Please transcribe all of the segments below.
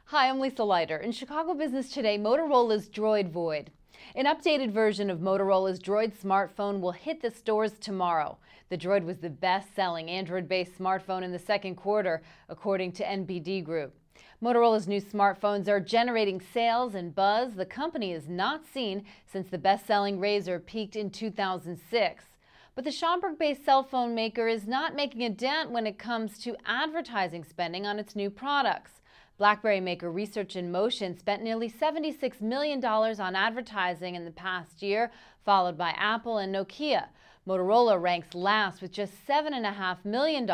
Hi, I'm Lisa Leiter. In Chicago Business Today, Motorola's Droid Void. An updated version of Motorola's Droid smartphone will hit the stores tomorrow. The Droid was the best-selling Android-based smartphone in the second quarter, according to NPD Group. Motorola's new smartphones are generating sales and buzz the company has not seen since the best-selling Razr peaked in 2006. But the Schaumburg-based cell phone maker is not making a dent when it comes to advertising spending on its new products. BlackBerry maker Research in Motion spent nearly $76 million on advertising in the past year, followed by Apple and Nokia. Motorola ranks last with just $7.5 million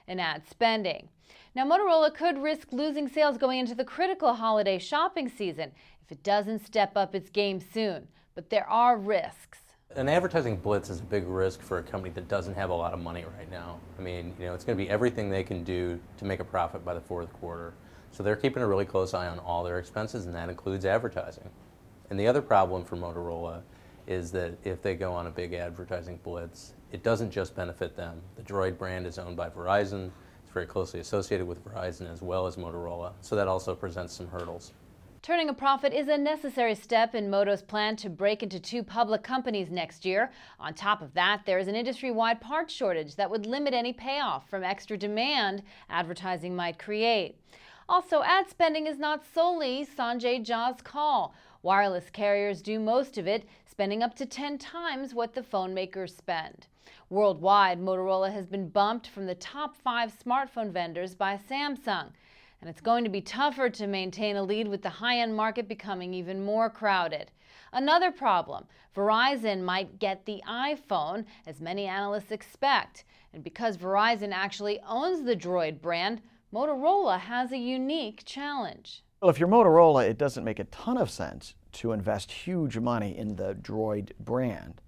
in ad spending. Now, Motorola could risk losing sales going into the critical holiday shopping season if it doesn't step up its game soon. But there are risks. An advertising blitz is a big risk for a company that doesn't have a lot of money right now. I mean, it's going to be everything they can do to make a profit by the fourth quarter. So they're keeping a really close eye on all their expenses, and that includes advertising. And the other problem for Motorola is that if they go on a big advertising blitz, it doesn't just benefit them. The Droid brand is owned by Verizon. It's very closely associated with Verizon as well as Motorola, so that also presents some hurdles. Turning a profit is a necessary step in Moto's plan to break into two public companies next year. On top of that, there is an industry-wide parts shortage that would limit any payoff from extra demand advertising might create. Also, ad spending is not solely Sanjay Jha's call. Wireless carriers do most of it, spending up to 10 times what the phone makers spend. Worldwide, Motorola has been bumped from the top 5 smartphone vendors by Samsung. And it's going to be tougher to maintain a lead with the high-end market becoming even more crowded. Another problem, Verizon might get the iPhone, as many analysts expect. And because Verizon actually owns the Droid brand, Motorola has a unique challenge. Well, if you're Motorola, it doesn't make a ton of sense to invest huge money in the Droid brand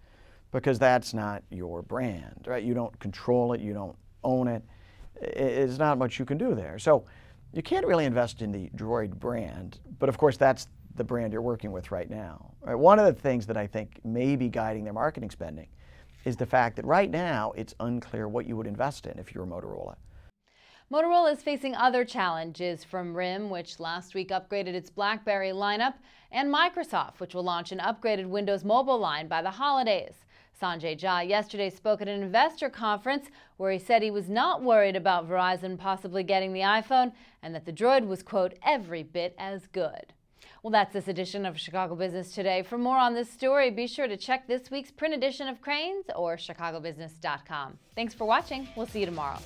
because that's not your brand, right? You don't control it, you don't own it. There's not much you can do there. So you can't really invest in the Droid brand, but of course that's the brand you're working with right now. Right? One of the things that I think may be guiding their marketing spending is the fact that right now it's unclear what you would invest in if you're Motorola. Motorola is facing other challenges from RIM, which last week upgraded its BlackBerry lineup, and Microsoft, which will launch an upgraded Windows Mobile line by the holidays. Sanjay Jha yesterday spoke at an investor conference where he said he was not worried about Verizon possibly getting the iPhone and that the Droid was, quote, every bit as good. Well, that's this edition of Chicago Business Today. For more on this story, be sure to check this week's print edition of Crain's or chicagobusiness.com. Thanks for watching. We'll see you tomorrow.